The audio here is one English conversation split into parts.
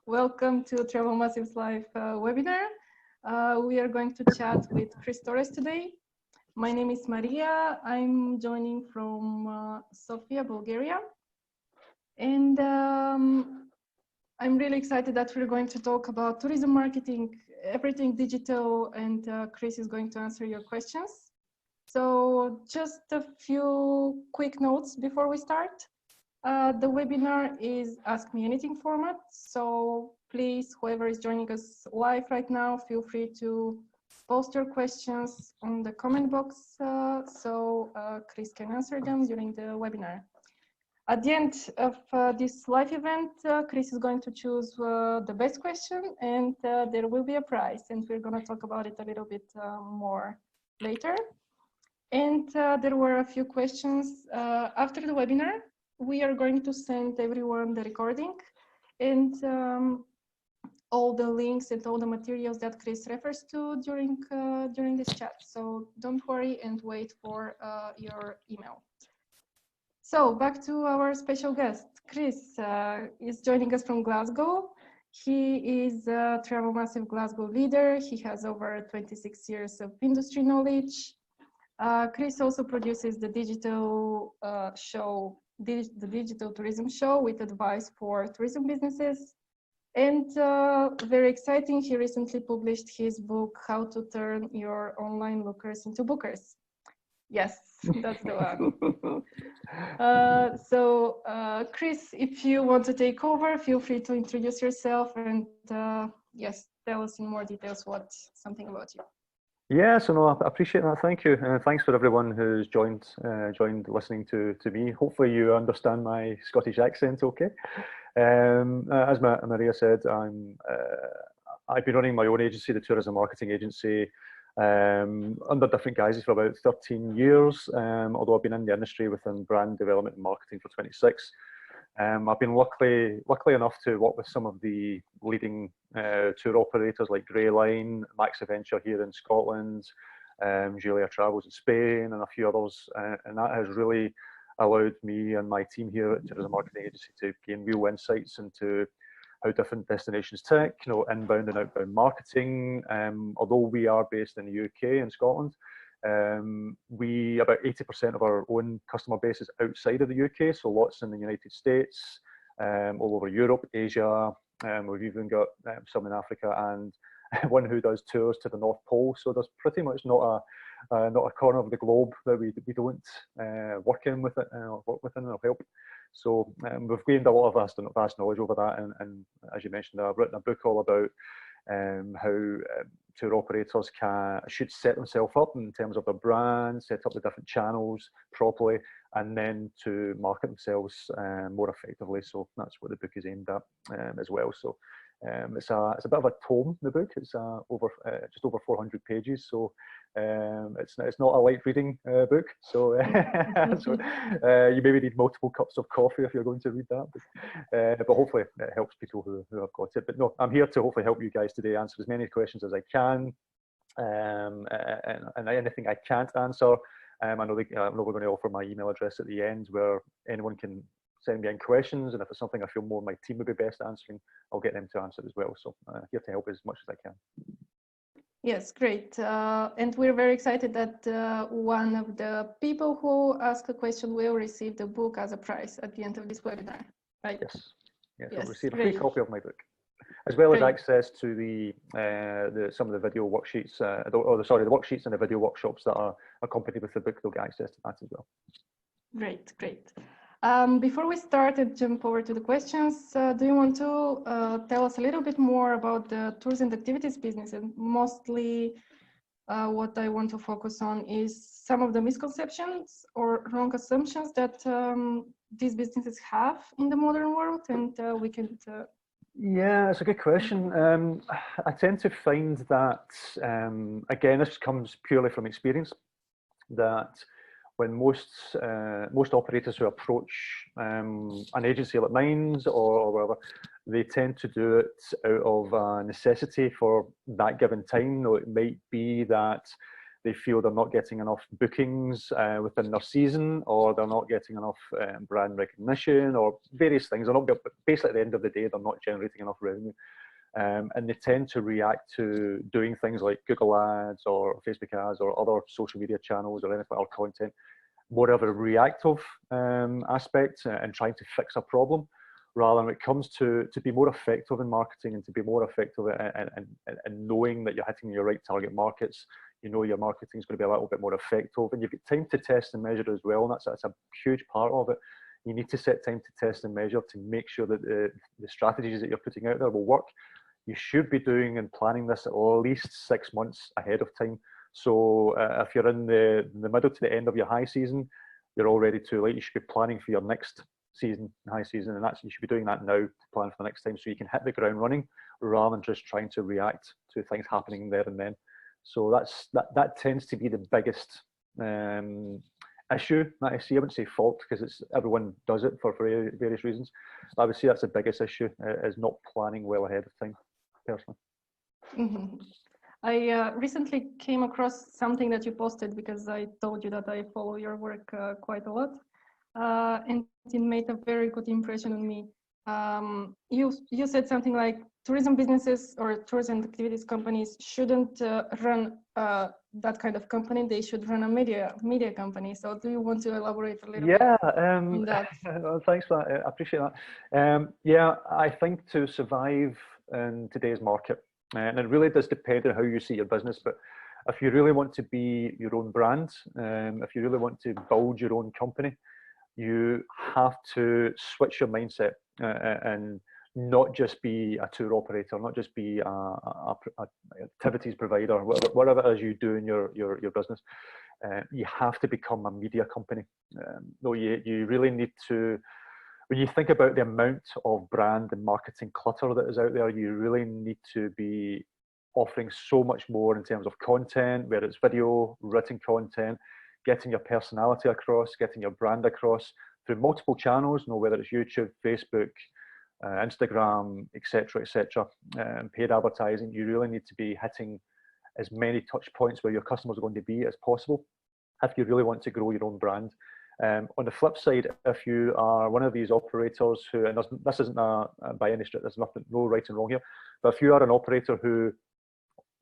Welcome to Travel Massives Live webinar. We are going to chat with Chris Torres today. My name is Maria. I'm joining from Sofia, Bulgaria. And I'm really excited that we're going to talk about tourism marketing, everything digital, and Chris is going to answer your questions. So just a few quick notes before we start. The webinar is Ask Me Anything format. So please, whoever is joining us live right now, feel free to post your questions on the comment box so Chris can answer them during the webinar. At the end of this live event, Chris is going to choose the best question and there will be a prize, and we're going to talk about it a little bit more later. And there were a few questions after the webinar. We are going to send everyone the recording and all the links and all the materials that Chris refers to during this chat. So don't worry and wait for your email. So back to our special guest. Chris is joining us from Glasgow. He is a Travel Massive Glasgow leader. He has over 26 years of industry knowledge. Chris also produces the digital show, the digital tourism show with advice for tourism businesses. And very exciting, he recently published his book, How to Turn Your Online Lookers into Bookers. Yes, that's the one. Chris, if you want to take over, feel free to introduce yourself and yes, tell us in more details something about you. Yeah, so no, I appreciate that. Thank you. Thanks for everyone who's joined listening to me. Hopefully you understand my Scottish accent okay. As Maria said, I've been running my own agency, the Tourism Marketing Agency, under different guises for about 13 years, although I've been in the industry within brand development and marketing for 26. I've been lucky enough to work with some of the leading tour operators like Grey Line, Max Adventure here in Scotland, Julia Travels in Spain, and a few others. And that has really allowed me and my team here at Tourism Marketing Agency to gain real insights into how different destinations tick, inbound and outbound marketing. Although we are based in the UK and Scotland, about 80% of our own customer base is outside of the UK, so lots in the United States, all over Europe, Asia. We've even got some in Africa, and one who does tours to the North Pole. So there's pretty much not a corner of the globe that we don't work within or help. So we've gained a lot of vast knowledge over that, and as you mentioned, I've written a book all about how tour operators should set themselves up in terms of their brand, set up the different channels properly, and then to market themselves more effectively. So that's what the book is aimed at as well. So it's a bit of a tome, the book. It's just over 400 pages. So it's not a light reading book. So, you maybe need multiple cups of coffee if you're going to read that. But hopefully it helps people who have got it. But no, I'm here to hopefully help you guys today answer as many questions as I can. And anything I can't answer, I know we're going to offer my email address at the end where anyone can send me in questions, and if it's something I feel more my team would be best answering, I'll get them to answer as well. So here to help as much as I can. Yes, great. And we're very excited that one of the people who ask a question will receive the book as a prize at the end of this webinar, right? Yes, yes, I'll receive a free copy of my book, as well as access to some of the video worksheets, the worksheets and the video workshops that are accompanied with the book. They'll get access to that as well. Great. Before we start and jump over to the questions, do you want to tell us a little bit more about the tours and activities business? And mostly what I want to focus on is some of the misconceptions or wrong assumptions that these businesses have in the modern world, and we can... Yeah, it's a good question. I tend to find that, again, this comes purely from experience, that when most operators who approach an agency like mine or whatever, they tend to do it out of necessity for that given time. It might be that they feel they're not getting enough bookings within their season, or they're not getting enough brand recognition, or various things. They're not, basically, at the end of the day, they're not generating enough revenue. And they tend to react to doing things like Google ads or Facebook ads or other social media channels or anything, or content, more of a reactive aspect, and trying to fix a problem, rather than when it comes to be more effective in marketing and to be more effective and knowing that you're hitting your right target markets. You know your marketing is going to be a little bit more effective, and you've got time to test and measure as well, and that's a huge part of it. You need to set time to test and measure to make sure that the strategies that you're putting out there will work. You should be doing and planning this at least 6 months ahead of time. So if you're in the middle to the end of your high season, you're already too late. You should be planning for your next season, high season, and you should be doing that now to plan for the next time, so you can hit the ground running rather than just trying to react to things happening there and then. So that tends to be the biggest issue that I see. I wouldn't say fault, because everyone does it for various reasons. I would say that's the biggest issue, is not planning well ahead of time, personally. Mm-hmm. I recently came across something that you posted, because I told you that I follow your work quite a lot, and it made a very good impression on me. You said something like tourism businesses or tourism activities companies shouldn't run that kind of company. They should run a media company. So do you want to elaborate a little bit on that? Thanks for that. I appreciate that. Yeah, I think to survive in today's market, and it really does depend on how you see your business, but if you really want to be your own brand, if you really want to build your own company, you have to switch your mindset and not just be a tour operator, not just be a activities provider, whatever it is you do in your business. You have to become a media company. No, you really need to. When you think about the amount of brand and marketing clutter that is out there, you really need to be offering so much more in terms of content, whether it's video, written content, getting your personality across, getting your brand across through multiple channels, whether it's YouTube, Facebook, Instagram, etc., paid advertising. You really need to be hitting as many touch points where your customers are going to be as possible if you really want to grow your own brand. On the flip side, if you are one of these operators who, and this isn't by any stretch, there's no right and wrong here, but if you are an operator who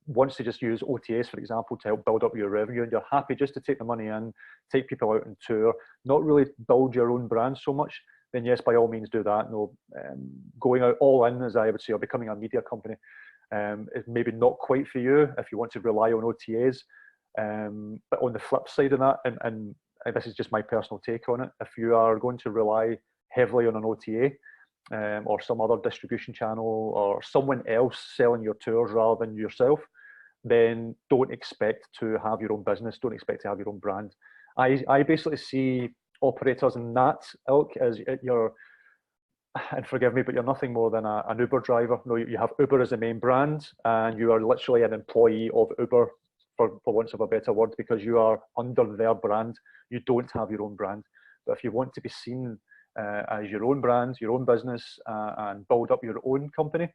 wants to just use OTAs, for example, to help build up your revenue, and you're happy just to take the money in, take people out on tour, not really build your own brand so much, then yes, by all means do that. Going out all in, as I would say, or becoming a media company, is maybe not quite for you if you want to rely on OTAs. But on the flip side of that, and this is just my personal take on it, if you are going to rely heavily on an OTA, or some other distribution channel, or someone else selling your tours rather than yourself, then don't expect to have your own business, don't expect to have your own brand. I basically see operators in that ilk as you're, and forgive me, but you're nothing more than an Uber driver. No, you have Uber as the main brand, and you are literally an employee of Uber, for want of a better word, because you are under their brand. You don't have your own brand. But if you want to be seen as your own brand, your own business, and build up your own company,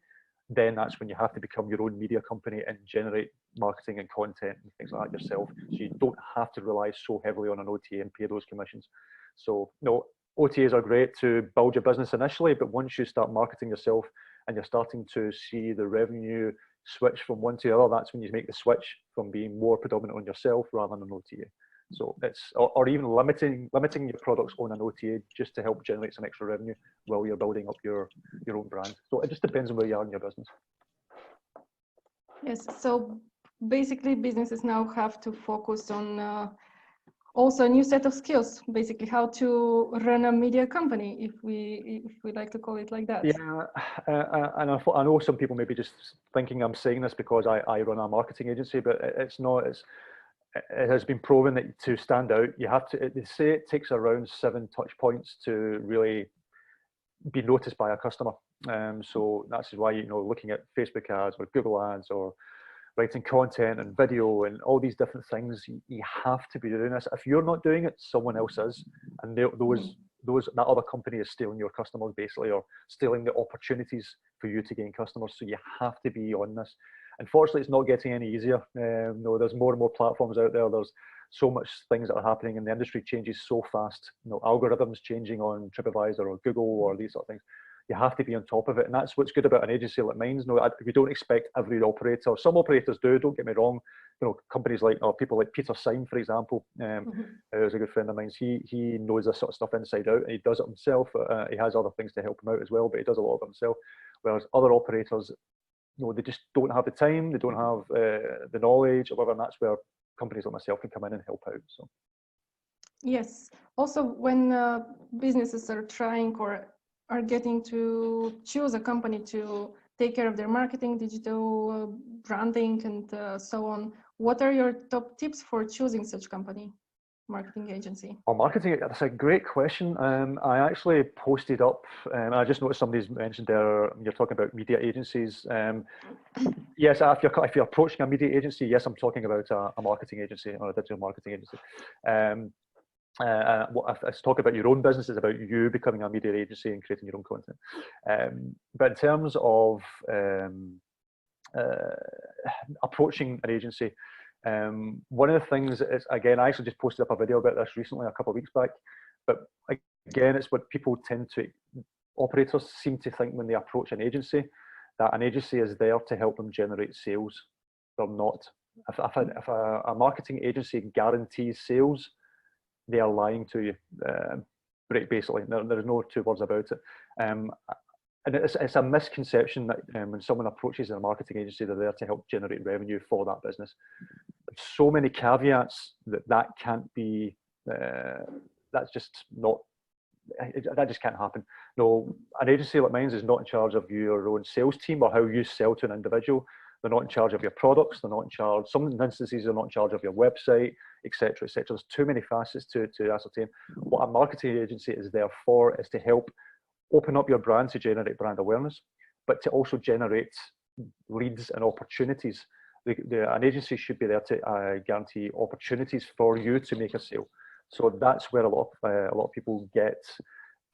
then that's when you have to become your own media company and generate marketing and content and things like that yourself. So you don't have to rely so heavily on an OTA and pay those commissions. So no, OTAs are great to build your business initially, but once you start marketing yourself and you're starting to see the revenue switch from one to the other, that's when you make the switch from being more predominant on yourself rather than an OTA. So it's, or even limiting your products on an OTA just to help generate some extra revenue while you're building up your own brand. So it just depends on where you are in your business. Yes, so basically businesses now have to focus on also a new set of skills, basically how to run a media company, if we like to call it like that. Yeah, and I know some people may be just thinking I'm saying this because I run a marketing agency, but it's not. It has been proven that to stand out, you have to. They say it takes around 7 touch points to really be noticed by a customer. So that's why, looking at Facebook ads or Google ads or writing content and video and all these different things, you have to be doing this. If you're not doing it, someone else is, and that other company is stealing your customers basically, or stealing the opportunities for you to gain customers. So you have to be on this. Unfortunately, it's not getting any easier. No, there's more and more platforms out there. There's so much things that are happening, and the industry changes so fast. Algorithms changing on TripAdvisor or Google or these sort of things. You have to be on top of it, and that's what's good about an agency like mine. We don't expect every operator. Some operators do. Don't get me wrong. Companies like people like Peter Syme, for example, who's a good friend of mine. He knows this sort of stuff inside out, and he does it himself. He has other things to help him out as well, but he does a lot of it himself. Whereas other operators, they just don't have the time. They don't have the knowledge or whatever, and that's where companies like myself can come in and help out. So. Yes. Also, when businesses are trying or are getting to choose a company to take care of their marketing, digital branding, and so on, what are your top tips for choosing such company, marketing agency? Oh, marketing, that's a great question. I actually posted up, I just noticed somebody's mentioned there, you're talking about media agencies. Yes, if you're approaching a media agency, yes, I'm talking about a marketing agency or a digital marketing agency. Let's talk about your own business. It's about you becoming a media agency and creating your own content. But in terms of approaching an agency, one of the things is, again, I actually just posted up a video about this recently, a couple of weeks back. But again, it's what people operators seem to think when they approach an agency, that an agency is there to help them generate sales. They're not. If a marketing agency guarantees sales, they are lying to you, basically. There's no two words about it. And it's a misconception that when someone approaches a marketing agency, they're there to help generate revenue for that business. There's so many caveats that can't be, that's just not, that just can't happen. No, an agency like mine is not in charge of your own sales team or how you sell to an individual. They're not in charge of your products. They're not in charge, some instances, they're not in charge of your website, etc., etc. There's too many facets to ascertain. What a marketing agency is there for is to help open up your brand to generate brand awareness, but to also generate leads and opportunities. An agency should be there to guarantee opportunities for you to make a sale. So that's where a lot of people get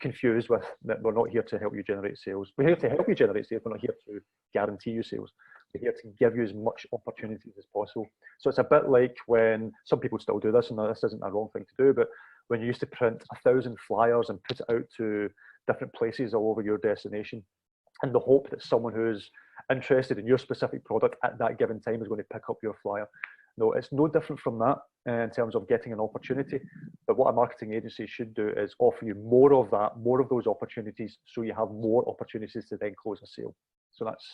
confused with, that we're not here to help you generate sales. We're here to help you generate sales. We're not here to guarantee you sales. We're here to give you as much opportunities as possible. So it's a bit like when some people still do this, and this isn't a wrong thing to do, but when you used to print 1,000 flyers and put it out to different places all over your destination, and the hope that someone who's interested in your specific product at that given time is going to pick up your flyer. No, it's no different from that in terms of getting an opportunity. But what a marketing agency should do is offer you more of that, more of those opportunities, so you have more opportunities to then close a sale. So that's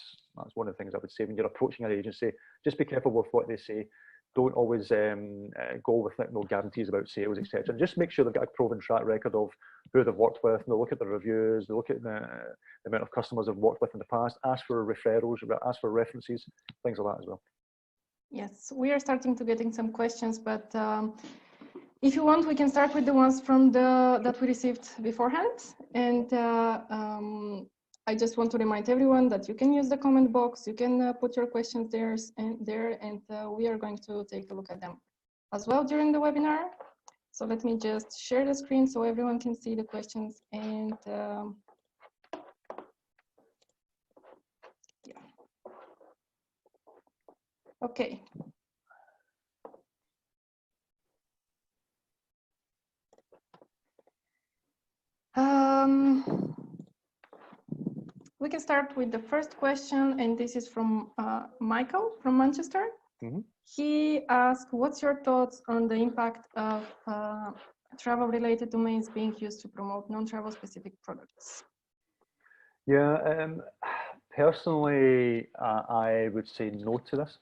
one of the things I would say when you're approaching an agency. Just be careful with what they say. Don't always go with no guarantees about sales, etc. And just make sure they've got a proven track record of who they've worked with. And they'll look at the reviews. They look at the amount of customers they've worked with in the past. Ask for referrals. Ask for references. Things like that as well. Yes, we are starting to getting some questions, but if you want, we can start with the ones from that we received beforehand. And I just want to remind everyone that you can use the comment box. You can put your questions there, and we are going to take a look at them as well during the webinar. So let me just share the screen so everyone can see the questions. And yeah. Okay. We can start with the first question, and this is from Michael from Manchester. Mm-hmm. He asked, what's your thoughts on the impact of travel-related domains being used to promote non-travel specific products? Yeah, personally, I would say no to this.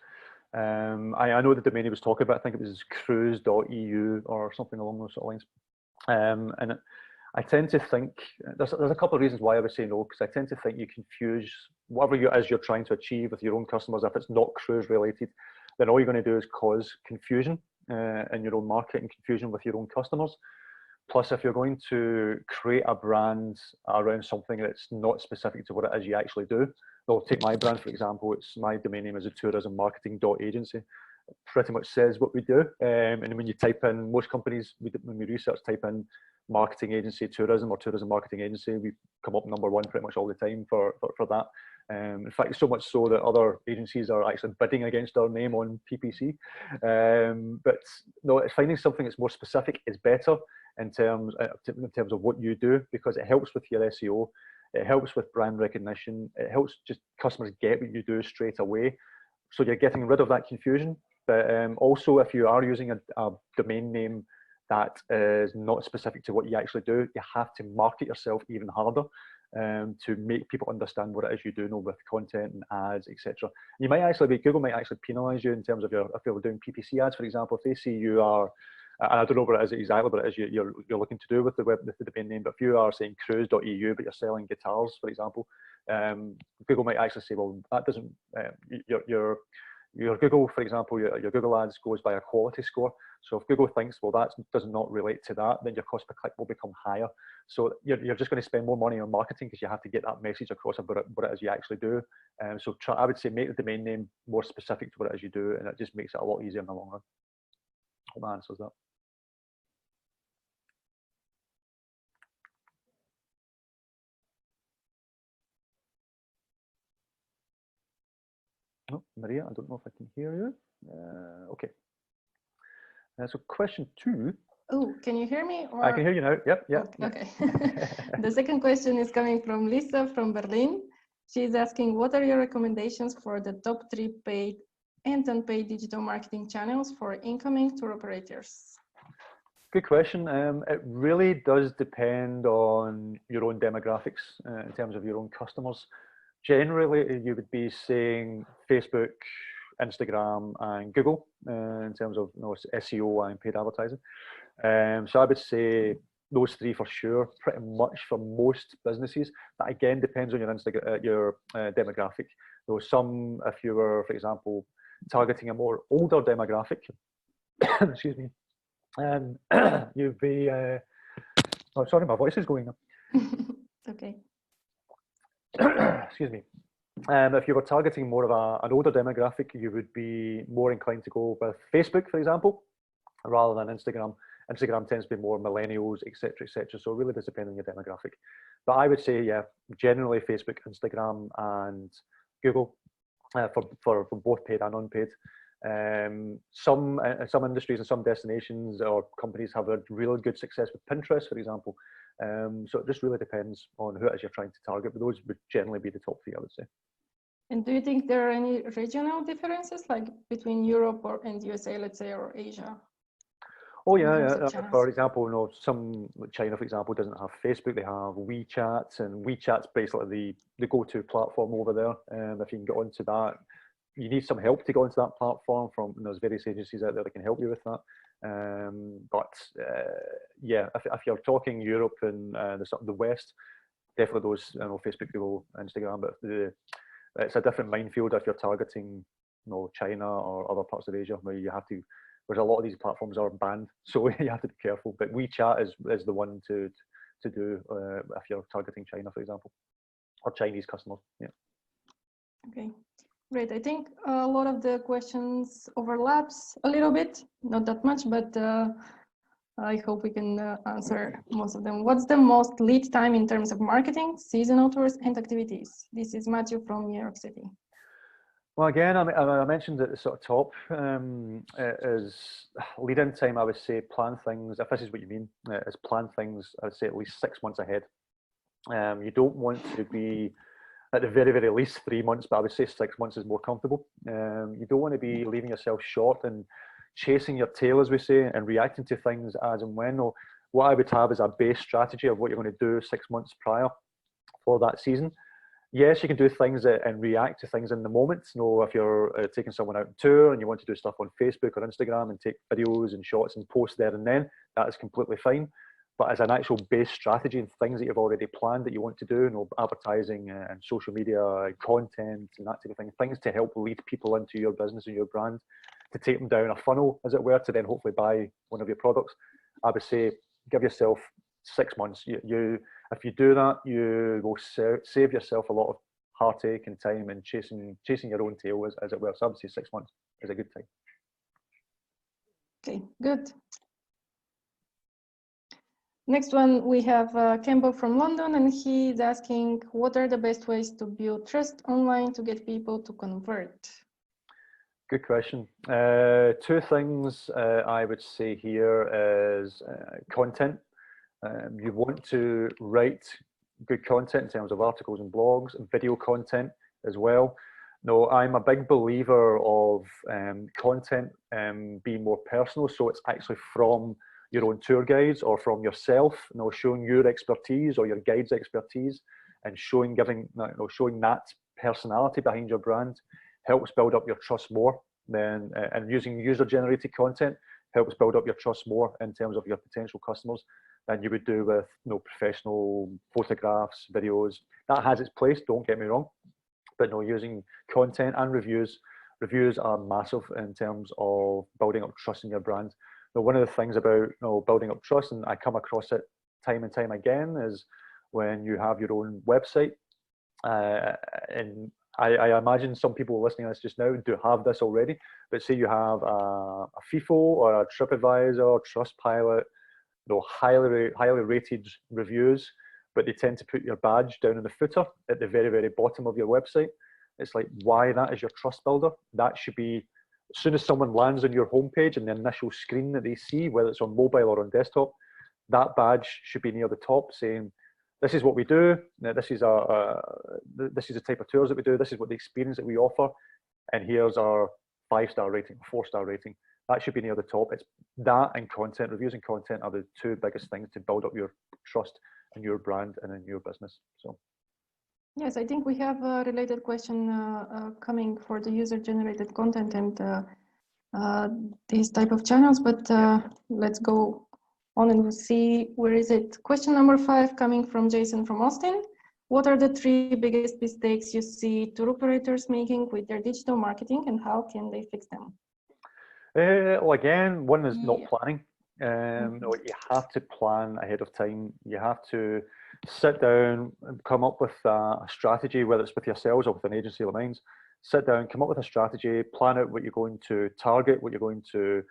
I know the domain he was talking about, I think it was cruise.eu or something along those sort of lines. And I tend to think, there's a couple of reasons why I would say no, because I tend to think you confuse whatever you're trying to achieve with your own customers. If it's not cruise related, then all you're going to do is cause confusion in your own market and confusion with your own customers. Plus, if you're going to create a brand around something that's not specific to what it is you actually do, well, take my brand, for example. My domain name is tourismmarketing.agency. pretty much says what we do. And when you type in, most companies, when we research, type in marketing agency tourism or tourism marketing agency, we come up number one pretty much all the time for that. In fact, so much so that other agencies are actually bidding against our name on PPC. But no, it's finding something that's more specific is better in terms of what you do, because it helps with your SEO, it helps with brand recognition, it helps just customers get what you do straight away. So you're getting rid of that confusion. But also, if you are using a domain name that is not specific to what you actually do, you have to market yourself even harder to make people understand what it is you do know with content and ads, etc. You might actually Google might actually penalise you in terms of if you're doing PPC ads, for example, if they see you are, and I don't know what it is exactly, but it is you're looking to do with the domain name. But if you are saying cruise.eu, but you're selling guitars, for example, Google might actually say, well, that doesn't your Google, for example, your Google ads goes by a quality score. So if Google thinks, well, that does not relate to that, then your cost per click will become higher. So you're just going to spend more money on marketing because you have to get that message across about what it is you actually do. So I would say make the domain name more specific to what it is you do, and it just makes it a lot easier in the long run. Hope that answers that. Oh, Maria, I don't know if I can hear you. Okay. So question 2. Oh, can you hear me? Or... I can hear you now. Yep. Okay. The second question is coming from Lisa from Berlin. She's asking, what are your recommendations for the top 3 paid and unpaid digital marketing channels for incoming tour operators? Good question. It really does depend on your own demographics in terms of your own customers. Generally, you would be saying Facebook, Instagram, and Google in terms of SEO and paid advertising. So I would say those 3 for sure, pretty much for most businesses. That again depends on your demographic. Though some, if you were, for example, targeting a more older demographic, excuse me, you'd be. Oh, sorry, my voice is going up. Okay. Excuse me. If you were targeting more of an older demographic, you would be more inclined to go with Facebook, for example, rather than Instagram. Instagram tends to be more millennials, etc., etc. So it really does depend on your demographic. But I would say, yeah, generally Facebook, Instagram, and Google for both paid and unpaid. Some industries and some destinations or companies have a really good success with Pinterest, for example. So it just really depends on who it is you're trying to target, but those would generally be the top 3, I would say. And do you think there are any regional differences, like between Europe and USA, let's say, or Asia? Oh yeah. For example, some like China, for example, doesn't have Facebook. They have WeChat, and WeChat's basically the go-to platform over there. If you can get onto that, you need some help to go into that platform from there's various agencies out there that can help you with that. Yeah, if you're talking Europe and the West, definitely those Facebook, Google, Instagram. But it's a different minefield if you're targeting China or other parts of Asia where you have to. There's a lot of these platforms are banned, so you have to be careful. But WeChat is the one to do if you're targeting China, for example, or Chinese customers. Yeah. Okay. Great. I think a lot of the questions overlaps a little bit, not that much, but I hope we can answer most of them. What's the most lead time in terms of marketing, seasonal tours, and activities? This is Matthew from New York City. Well, again, I mentioned at the sort of top is lead-in time. I would say plan things, if this is what you mean, is plan things, I would say at least 6 months ahead. You don't want to be at the very, very least 3 months, but I would say 6 months is more comfortable. You don't want to be leaving yourself short and chasing your tail, as we say, and reacting to things as and when. Or what I would have is a base strategy of what you're going to do 6 months prior for that season. Yes, you can do things and react to things in the moment. If you're taking someone out on tour and you want to do stuff on Facebook or Instagram and take videos and shots and post there and then, that is completely fine. But as an actual base strategy and things that you've already planned that you want to do, advertising and social media content and that type of thing, things to help lead people into your business and your brand, to take them down a funnel, as it were, to then hopefully buy one of your products, I would say give yourself 6 months. If you do that, you will save yourself a lot of heartache and time and chasing your own tail, as it were. So I would say 6 months is a good time. Okay, good. Next one, we have Campbell from London, and he's asking, what are the best ways to build trust online to get people to convert? Good question. Two things I would say here is content. You want to write good content in terms of articles and blogs, and video content as well. No, I'm a big believer of content being more personal, so it's actually from your own tour guides or from yourself, showing your expertise or your guide's expertise, and showing that personality behind your brand helps build up your trust more. Then and using user-generated content helps build up your trust more in terms of your potential customers than you would do with professional photographs, videos. That has its place, don't get me wrong, but no, using content and reviews are massive in terms of building up trust in your brand. Now, one of the things about building up trust, and I come across it time and time again, is when you have your own website. And I imagine some people listening to this just now do have this already, but say you have a FIFO or a TripAdvisor, Trustpilot, highly rated reviews, but they tend to put your badge down in the footer at the very, very bottom of your website. It's like, why? That is your trust builder. That should be, as soon as someone lands on your homepage and the initial screen that they see, whether it's on mobile or on desktop, that badge should be near the top saying, this is what we do. This is the type of tours that we do. This is what the experience that we offer. And here's our 5-star rating, 4-star rating. That should be near the top. It's that and content. Reviews and content are the two biggest things to build up your trust in your brand and in your business. So, yes, I think we have a related question coming for the user-generated content and these type of channels. But let's go on and we'll see where is it. Question number 5 coming from Jason from Austin. What are the 3 biggest mistakes you see tour operators making with their digital marketing, and how can they fix them? Well, again, one is not planning. You have to plan ahead of time. You have to sit down and come up with a strategy, whether it's with yourselves or with an agency like mine. Sit down, come up with a strategy, plan out what you're going to target, what you're going to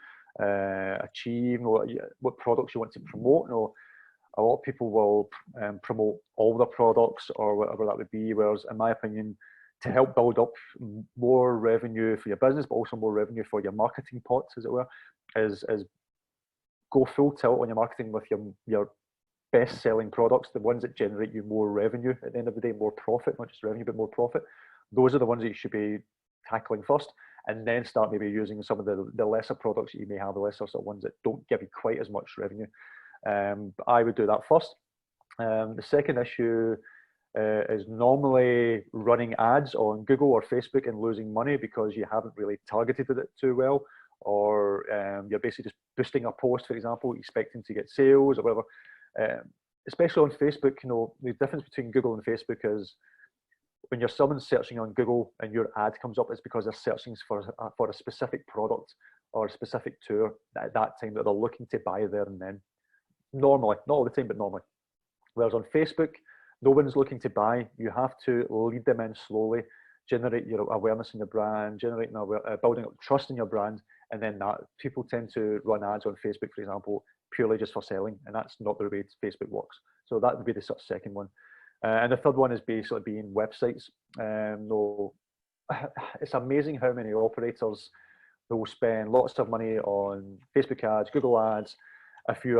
achieve, what products you want to promote. A lot of people will promote all their products or whatever that would be, whereas in my opinion, to help build up more revenue for your business, but also more revenue for your marketing pots, as it were, is go full tilt on your marketing with your best-selling products, the ones that generate you more revenue at the end of the day, more profit, not just revenue, but more profit. Those are the ones that you should be tackling first, and then start maybe using some of the lesser products that you may have, the lesser sort of ones that don't give you quite as much revenue. I would do that first. The second issue is normally running ads on Google or Facebook and losing money because you haven't really targeted it too well, or you're basically just boosting a post, for example, expecting to get sales or whatever. Especially on Facebook, the difference between Google and Facebook is when someone's searching on Google and your ad comes up, it's because they're searching for a specific product or a specific tour at that time that they're looking to buy there and then. Normally, not all the time, but normally. Whereas on Facebook, no one's looking to buy. You have to lead them in slowly, generate your awareness in your brand, building up trust in your brand, and then that people tend to run ads on Facebook, for example, purely just for selling, and that's not the way Facebook works. So that would be the sort of second one. And the third one is basically being websites. It's amazing how many operators will spend lots of money on Facebook ads, Google ads. If you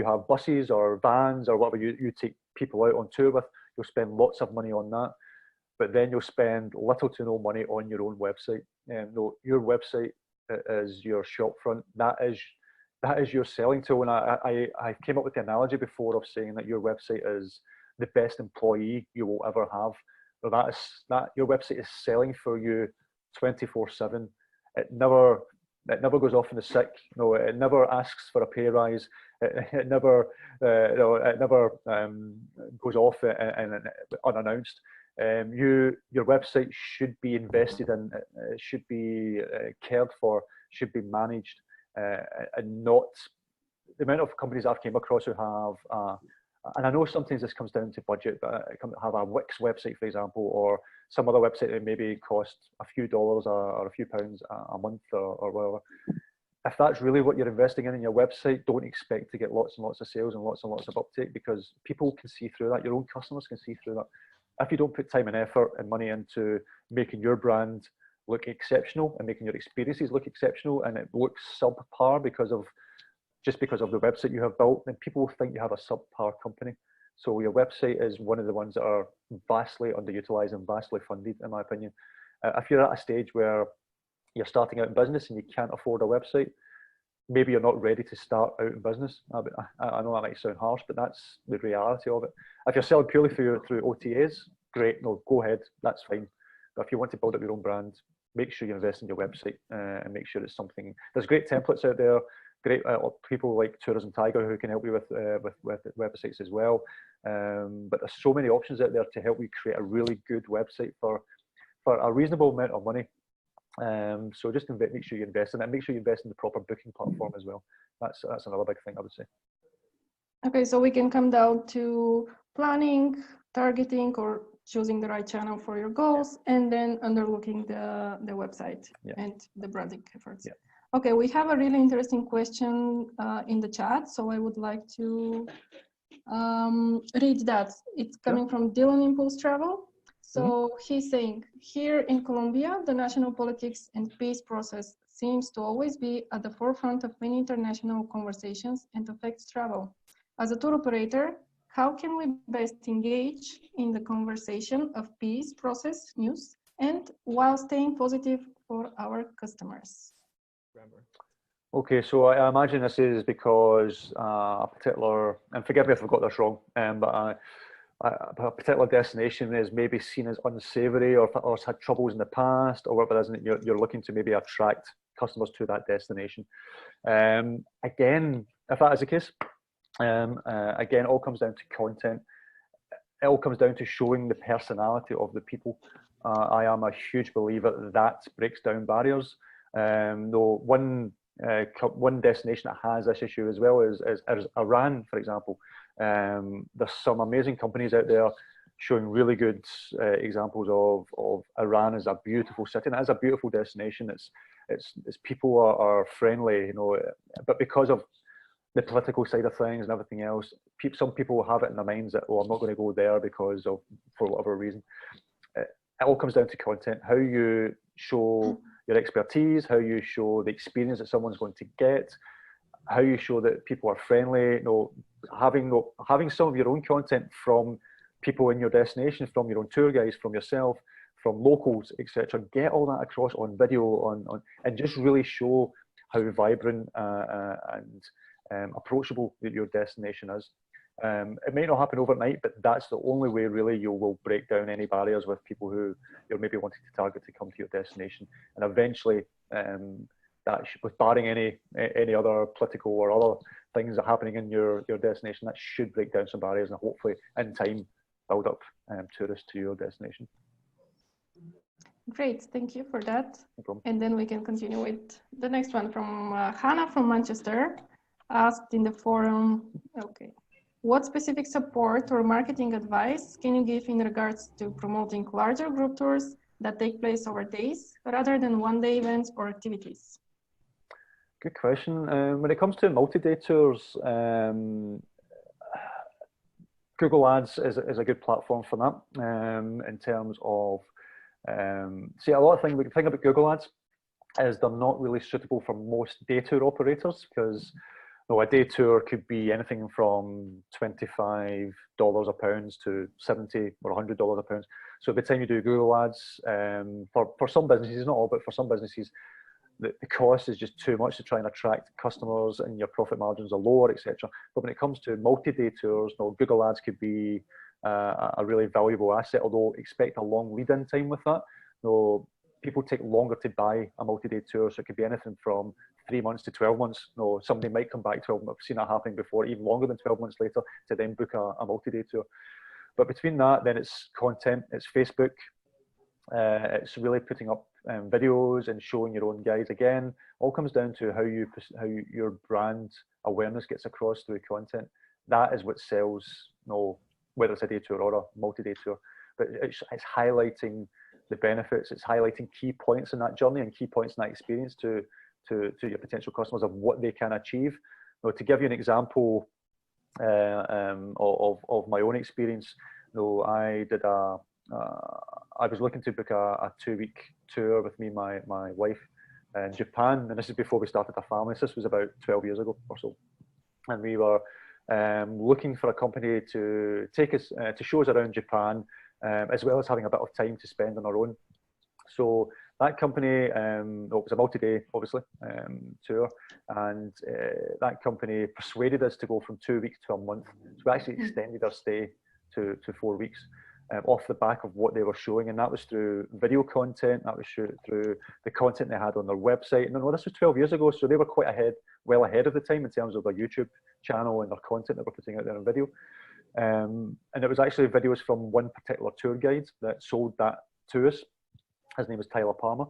have buses or vans or whatever you take people out on tour with, you'll spend lots of money on that. But then you'll spend little to no money on your own website. Your website is your shop front. That is your selling tool. And I came up with the analogy before of saying that your website is the best employee you will ever have. So that your website is selling for you 24/7. It never goes off in the sick. It never asks for a pay rise. It never goes off and unannounced. Your website should be invested in. It should be cared for. Should be managed, and not the amount of companies I've came across who have. And I know sometimes this comes down to budget, but have a Wix website, for example, or some other website that maybe costs a few dollars or a few pounds a month or whatever. if that's really what you're investing in your website, don't expect to get lots and lots of sales and lots of uptake, because people can see through that. Your own customers can see through that. If you don't put time and effort and money into making your brand look exceptional and making your experiences look exceptional, and it looks subpar because of the website you have built, then people will think you have a subpar company. So your website is one of the ones that are vastly underutilized and vastly funded, in my opinion. If you're at a stage where you're starting out in business and you can't afford a website, maybe you're not ready to start out in business. I know that might sound harsh, but that's the reality of it. If you're selling purely through OTAs, great, no, go ahead, that's fine. But if you want to build up your own brand, make sure you invest in your website and make sure it's something. There's great templates out there, great people like Tourism Tiger who can help you with websites as well. But there's so many options out there to help you create a really good website for a reasonable amount of money. So just make sure you invest in it, and make sure you invest in the proper booking platform as well. That's another big thing I would say. Okay, so we can come down to planning, targeting, or choosing the right channel for your goals, and then underlooking the website and the branding efforts. Okay, we have a really interesting question in the chat, so I would like to read that. It's coming from Dylan Impulse Travel. So he's saying, here in Colombia, the national politics and peace process seems to always be at the forefront of many international conversations and affects travel. As a tour operator, how can we best engage in the conversation of peace process news and while staying positive for our customers? Okay, so I imagine this is because a particular, and forgive me if I've got this wrong, but a particular destination is maybe seen as unsavory or has had troubles in the past or whatever it is, and you're looking to maybe attract customers to that destination. Again, if that is the case, again, it all comes down to content. It all comes down to showing the personality of the people. I am a huge believer that breaks down barriers. Though one destination that has this issue as well is Iran, for example. There's some amazing companies out there showing really good examples of Iran as a beautiful city, and it is a beautiful destination. It's people are friendly, you know, but because of the political side of things and everything else, some people have it in their minds that, oh, I'm not going to go there because of, for whatever reason. It all comes down to content, how you show your expertise, how you show the experience that someone's going to get, how you show that people are friendly. You know, having some of your own content from people in your destination, from your own tour guides, from yourself, from locals, etc. Get all that across on video, and just really show how vibrant and approachable your destination is. It may not happen overnight, but that's the only way really you will break down any barriers with people who you're maybe wanting to target to come to your destination. And eventually, with barring any other political or other things that are happening in your destination, that should break down some barriers and hopefully in time build up tourists to your destination. Great, thank you for that. No problem. And then we can continue with the next one from Hannah from Manchester, asked in the forum, okay, what specific support or marketing advice can you give in regards to promoting larger group tours that take place over days rather than one-day events or activities? Good question. When it comes to multi-day tours, Google Ads is a good platform for that. In terms of, see, a lot of things, the thing about Google Ads is they're not really suitable for most day tour operators, because a day tour could be anything from $25 a pound to $70 or $100 a pound. So by the time you do Google Ads, for some businesses, not all, but for some businesses, the cost is just too much to try and attract customers, and your profit margins are lower, etc. But when it comes to multi-day tours, Google Ads could be a really valuable asset, although expect a long lead-in time with that. People take longer to buy a multi-day tour, so it could be anything from 3 months to 12 months. Somebody might come back 12 months. I've seen that happening before, even longer than 12 months later, to then book a multi-day tour. But between that, then it's content, it's Facebook, it's really putting up videos and showing your own guides. Again, all comes down to how your brand awareness gets across through content. That is what sells, whether it's a day tour or a multi-day tour. But it's highlighting the benefits, it's highlighting key points in that journey and key points in that experience to to your potential customers of what they can achieve. Now, to give you an example of my own experience, I was looking to book a 2-week tour with me and my wife in Japan, and this is before we started our family. This was about 12 years ago or so, and we were looking for a company to take us to show us around Japan, as well as having a bit of time to spend on our own. So that company, it was a multi-day, obviously, tour, and that company persuaded us to go from 2 weeks to a month. So we actually extended our stay to 4 weeks off the back of what they were showing, and that was through video content, that was through the content they had on their website. And this was 12 years ago, so they were well ahead of the time in terms of their YouTube channel and their content that we're putting out there on video. And it was actually videos from one particular tour guide that sold that to us. His name was Tyler Palmer,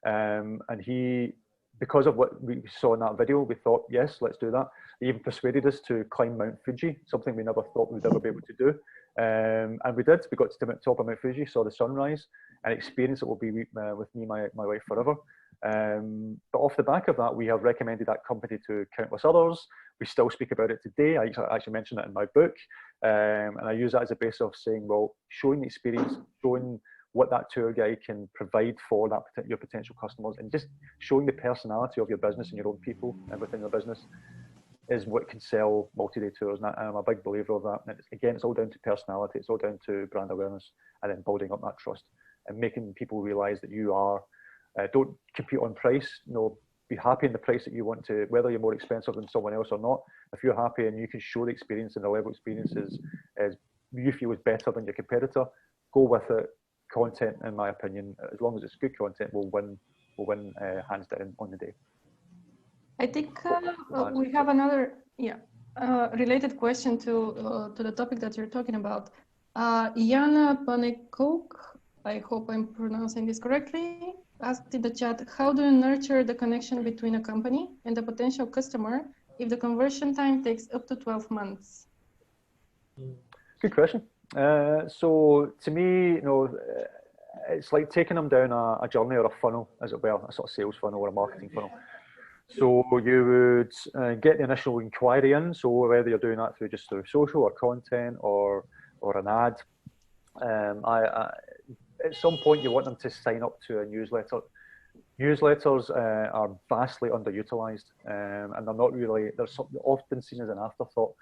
and he, because of what we saw in that video, we thought, yes, let's do that. He even persuaded us to climb Mount Fuji, something we never thought we'd ever be able to do. And we did. We got to the top of Mount Fuji, saw the sunrise, and experienced it will be with me, my wife forever. But off the back of that, we have recommended that company to countless others. We still speak about it today. I actually mentioned it in my book, and I use that as a base of saying, well, showing the experience, showing what that tour guide can provide for your potential customers, and just showing the personality of your business and your own people and within your business is what can sell multi-day tours. And I'm a big believer of that. And it's all down to personality. It's all down to brand awareness, and then building up that trust and making people realize that you are, don't compete on price. Be happy in the price that you want to, whether you're more expensive than someone else or not. If you're happy and you can show the experience and the level of experience is you feel is better than your competitor, go with it. Content, in my opinion, as long as it's good content, will win hands down on the day. I think we have another related question to the topic that you're talking about. Yana Panekok, I hope I'm pronouncing this correctly, asked in the chat, how do you nurture the connection between a company and a potential customer if the conversion time takes up to 12 months? Good question. So to me, it's like taking them down a journey or a funnel, as it were, a sort of sales funnel or a marketing funnel. So you would get the initial inquiry in. So whether you're doing that through social or content or an ad, at some point you want them to sign up to a newsletter. Newsletters are vastly underutilized, and they're often seen as an afterthought.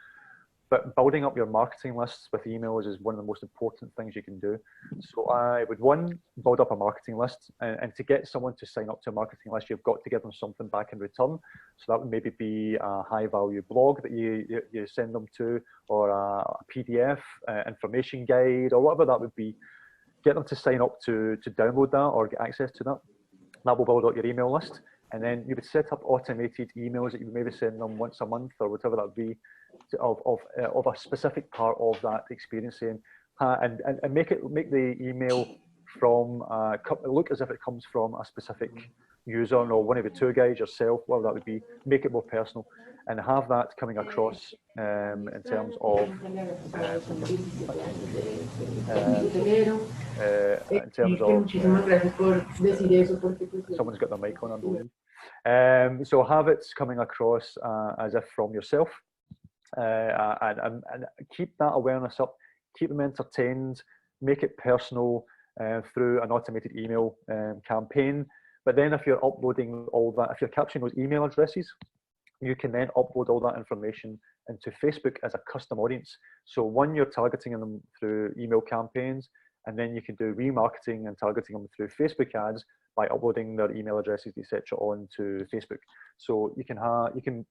But building up your marketing lists with emails is one of the most important things you can do. So I would, build up a marketing list, and to get someone to sign up to a marketing list, you've got to give them something back in return. So that would maybe be a high value blog that you send them to, or a PDF, information guide, or whatever that would be. Get them to sign up to download that or get access to that. That will build up your email list. And then you would set up automated emails that you would maybe send them once a month or whatever that would be, of a specific part of that experience, saying, and make the email from look as if it comes from a specific user, or one of the tour guides, yourself, whatever that would be. Make it more personal, and have that coming across in terms of someone's got their mic on, I believe. So have it coming across as if from yourself, and keep that awareness up, keep them entertained, make it personal through an automated email campaign. But then if you're uploading all that, if you're capturing those email addresses, you can then upload all that information into Facebook as a custom audience. So you're targeting them through email campaigns, and then you can do remarketing and targeting them through Facebook ads by uploading their email addresses, etc., onto Facebook. So you can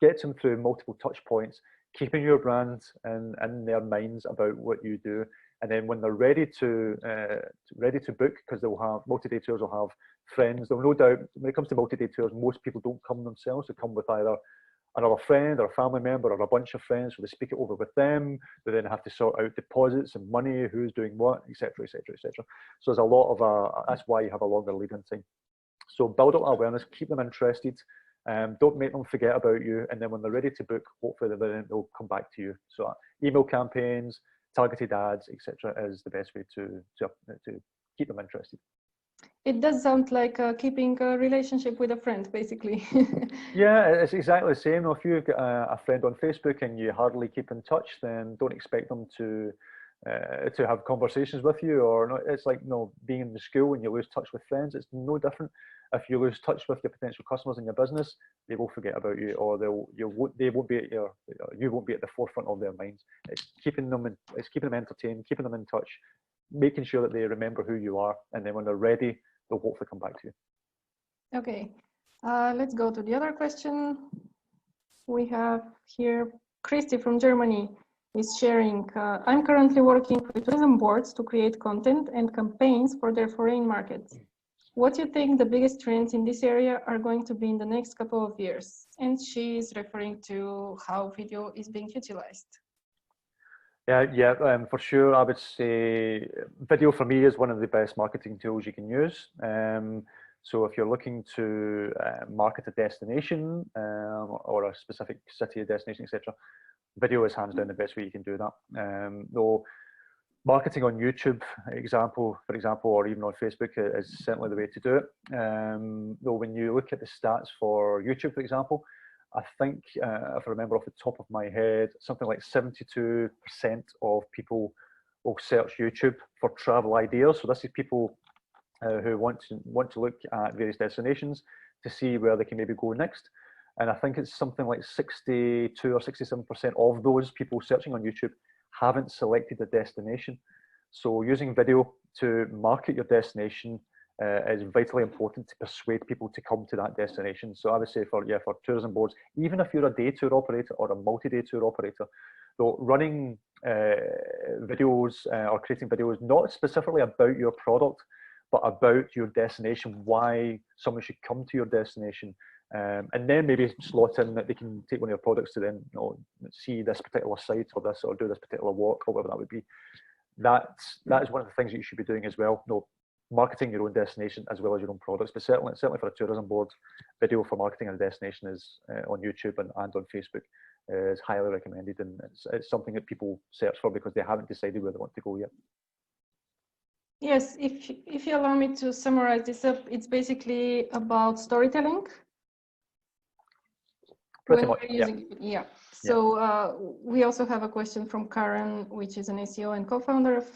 get them through multiple touch points, keeping your brand in their minds about what you do. And then when they're ready to book, because they'll have multi-day tours, will have friends. They'll no doubt, when it comes to multi-day tours, most people don't come themselves. They come with either another friend or a family member or a bunch of friends, so they speak it over with them. They then have to sort out deposits and money, who's doing what, etc., etc., etc. So there's a lot of that's why you have a longer lead-in time. So build up awareness, keep them interested. Don't make them forget about you, and then when they're ready to book, hopefully they'll come back to you. So email campaigns, targeted ads, etc., is the best way to keep them interested. It does sound like keeping a relationship with a friend, basically. Yeah, it's exactly the same. If you've got a friend on Facebook and you hardly keep in touch, then don't expect them to have conversations with you. Or not. It's like being in the school when you lose touch with friends. It's no different. If you lose touch with your potential customers in your business, they will forget about you, or they won't be at you won't be at the forefront of their minds. It's keeping them entertained, keeping them in touch, making sure that they remember who you are, and then when they're ready, they'll hopefully come back to you. Okay, let's go to the other question. We have here Christy from Germany is sharing, I'm currently working with tourism boards to create content and campaigns for their foreign markets. What do you think the biggest trends in this area are going to be in the next couple of years? And she is referring to how video is being utilized. Yeah, for sure. I would say video for me is one of the best marketing tools you can use. So if you're looking to market a destination or a specific city, a destination, etc., video is hands down the best way you can do that. Though marketing on YouTube, for example, or even on Facebook is certainly the way to do it. Though when you look at the stats for YouTube, for example, I think, if I remember off the top of my head, something like 72% of people will search YouTube for travel ideas. So this is people who want to look at various destinations to see where they can maybe go next. And I think it's something like 62 or 67% of those people searching on YouTube haven't selected a destination. So using video to market your destination is vitally important to persuade people to come to that destination. So I would say for tourism boards, even if you're a day tour operator or a multi-day tour operator, though running videos or creating videos not specifically about your product, but about your destination, why someone should come to your destination, and then maybe slot in that they can take one of your products to then see this particular site or this, or do this particular walk, or whatever that would be. That is one of the things that you should be doing as well. Marketing your own destination as well as your own products, but certainly for a tourism board, video for marketing a destination is on YouTube and on Facebook is highly recommended, and it's something that people search for because they haven't decided where they want to go yet. Yes, if you allow me to summarize this up, it's basically about storytelling. Pretty much, yeah. So we also have a question from Karen, which is an SEO and co-founder of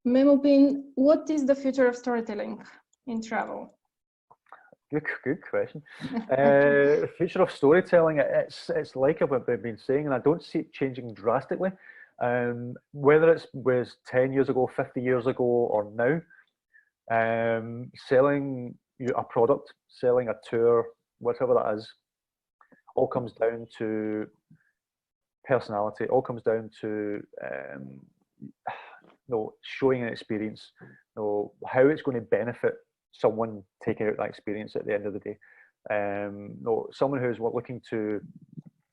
MemoPin. What is the future of storytelling in travel? Good question. Future of storytelling, it's like I've been saying, and I don't see it changing drastically. Whether it was 10 years ago, 50 years ago, or now, selling a product, selling a tour, whatever that is, all comes down to personality. All comes down to showing an experience, how it's going to benefit someone taking out that experience at the end of the day. Someone who's looking to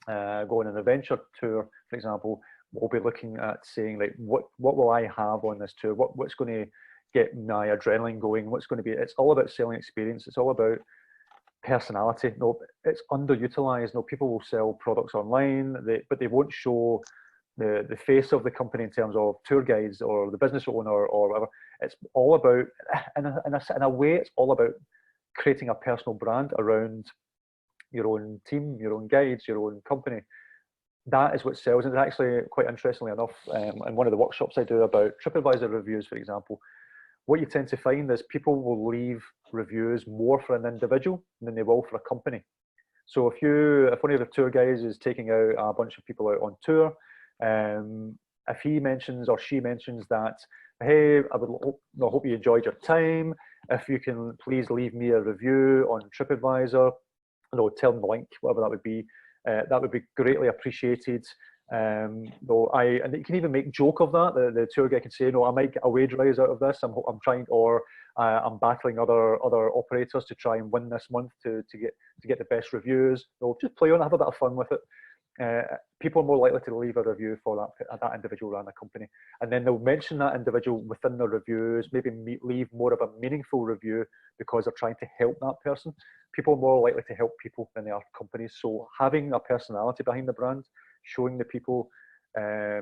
go on an adventure tour, for example, will be looking at saying, like, what will I have on this tour? What's going to get my adrenaline going? What's going to be? It's all about selling experience. It's all about personality. It's underutilized. People will sell products online, but they won't show the face of the company in terms of tour guides or the business owner or whatever. It's all about, in a way, it's all about creating a personal brand around your own team, your own guides, your own company. That is what sells. And actually, quite interestingly enough, in one of the workshops I do about TripAdvisor reviews, for example, what you tend to find is people will leave reviews more for an individual than they will for a company. So if one of the tour guides is taking out a bunch of people out on tour, if he mentions or she mentions that, hey, I hope you enjoyed your time. If you can please leave me a review on TripAdvisor, tell them the link, whatever that would be greatly appreciated. And you can even make joke of that. The tour guide can say, I might get a wage rise out of this. I'm trying, or I'm battling other operators to try and win this month to get the best reviews. Just play on it, have a bit of fun with it. People are more likely to leave a review for that individual around the company, and then they'll mention that individual within their reviews, maybe leave more of a meaningful review because they're trying to help that person. People are more likely to help people than they are companies. So having a personality behind the brand, showing the people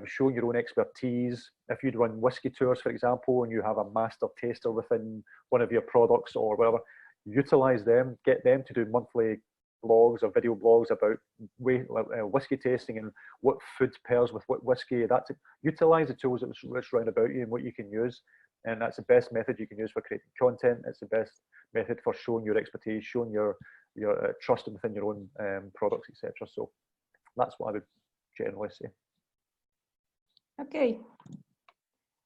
showing your own expertise. If you'd run whiskey tours, for example, and you have a master taster within one of your products or whatever, utilize them, get them to do monthly blogs or video blogs about whiskey tasting and what food pairs with what whiskey. Utilize the tools that's round about you and what you can use. And that's the best method you can use for creating content. It's the best method for showing your expertise, showing your trust within your own products, etc. So that's what I would generally say. Okay.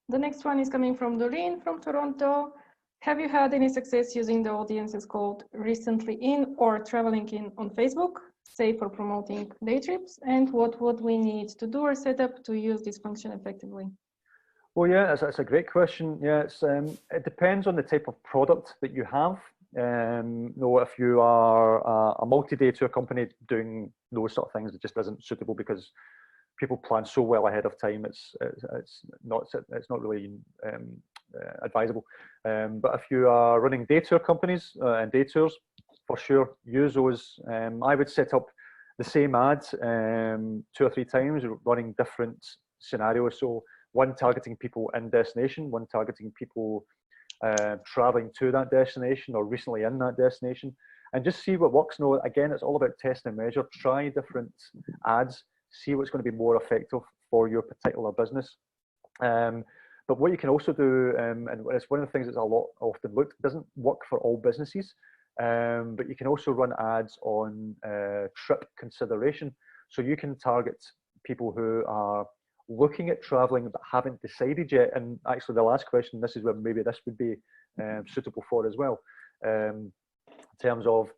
The next one is coming from Doreen from Toronto. Have you had any success using the audiences called recently in or traveling in on Facebook, say for promoting day trips? And what would we need to do or set up to use this function effectively? Well, yeah, that's a great question. Yeah, it depends on the type of product that you have. If you are a multi-day tour company doing those sort of things, it just isn't suitable because people plan so well ahead of time. It's not really advisable. But if you are running day tour companies and day tours, for sure, use those. I would set up the same ads 2 or 3 times, running different scenarios. So one targeting people in destination, one targeting people traveling to that destination or recently in that destination, and just see what works. No, again, it's all about test and measure. Try different ads, see what's going to be more effective for your particular business. But what you can also do, and it's one of the things that's often looked, doesn't work for all businesses, but you can also run ads on trip consideration. So you can target people who are looking at traveling but haven't decided yet. And actually the last question, this is where maybe this would be suitable for as well. In terms of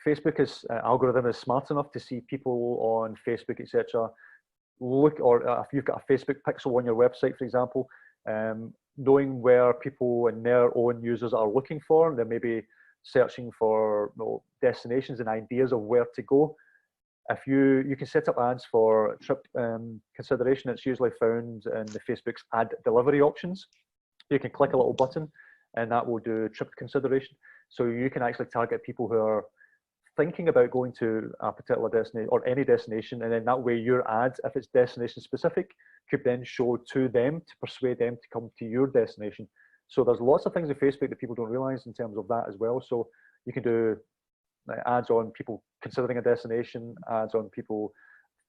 Facebook, algorithm is smart enough to see people on Facebook, etc. Look, or if you've got a Facebook pixel on your website, for example, knowing where people and their own users are looking for, they may be searching for destinations and ideas of where to go. If you can set up ads for trip consideration, it's usually found in the Facebook's ad delivery options. You can click a little button and that will do trip consideration. So you can actually target people who are thinking about going to a particular destination or any destination, and then that way your ad, if it's destination specific, could then show to them to persuade them to come to your destination. So there's lots of things in Facebook that people don't realize in terms of that as well. So you can do ads on people considering a destination, ads on people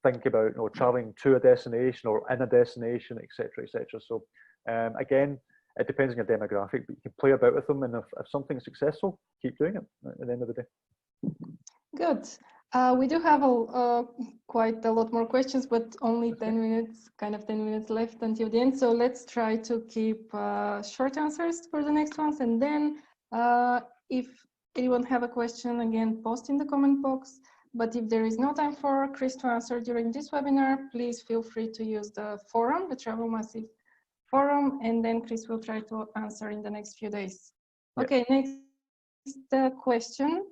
think about traveling to a destination or in a destination, etc., etc. So again, it depends on your demographic, but you can play about with them, and if something's successful, keep doing it at the end of the day. Good. We do have quite a lot more questions, but only 10 minutes, kind of 10 minutes left until the end. So let's try to keep short answers for the next ones. And then if anyone have a question, again, post in the comment box. But if there is no time for Chris to answer during this webinar, please feel free to use the forum, the Travel Massive forum, and then Chris will try to answer in the next few days. Yep. Okay, next question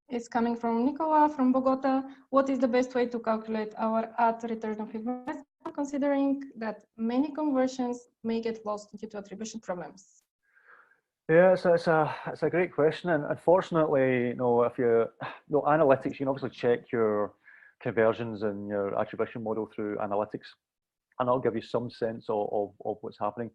is coming from Nicola from Bogota. What is the best way to calculate our ad return of investment, considering that many conversions may get lost due to attribution problems? Yeah, it's a great question, and unfortunately, if analytics, you can obviously check your conversions and your attribution model through analytics, and that'll give you some sense of what's happening.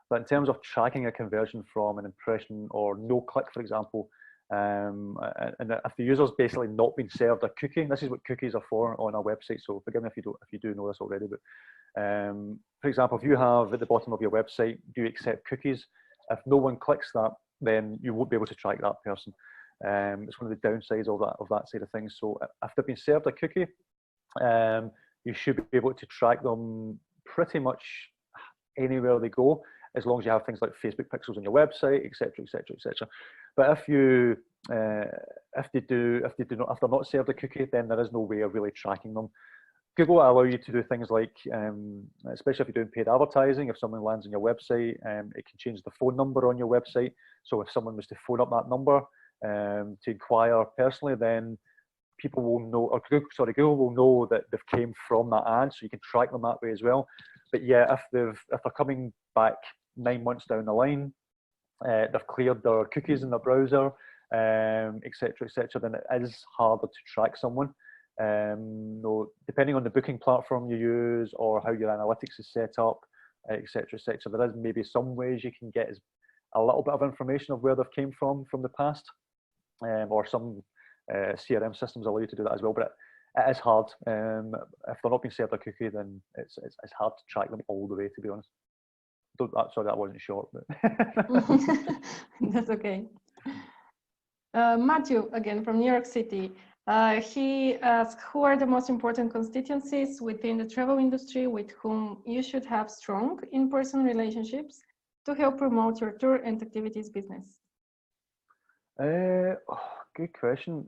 But in terms of tracking a conversion from an impression or no click, for example, and if the user's basically not been served a cookie, this is what cookies are for on our website. So forgive me if you do know this already, but for example, if you have at the bottom of your website, do you accept cookies? If no one clicks that, then you won't be able to track that person. It's one of the downsides of that side of things. So if they've been served a cookie, you should be able to track them pretty much anywhere they go, as long as you have things like Facebook pixels on your website, etc., etc., etc. But if they're not served a cookie, then there is no way of really tracking them. Google will allow you to do things like, especially if you're doing paid advertising, if someone lands on your website, it can change the phone number on your website. So if someone was to phone up that number to inquire personally, then people will know, or Google will know that they've came from that ad, so you can track them that way as well. But yeah, if they're coming back 9 months down the line, they've cleared their cookies in their browser, etc., etc., then it is harder to track someone. Depending on the booking platform you use or how your analytics is set up, etc., etc. There is maybe some ways you can get a little bit of information of where they've came from the past, or some CRM systems allow you to do that as well. But it is hard. If they're not being served a cookie, then it's hard to track them all the way, to be honest. Sorry, that wasn't short. But That's okay. Matthew, again, from New York City. He asked, who are the most important constituencies within the travel industry with whom you should have strong in-person relationships to help promote your tour and activities business? Good question.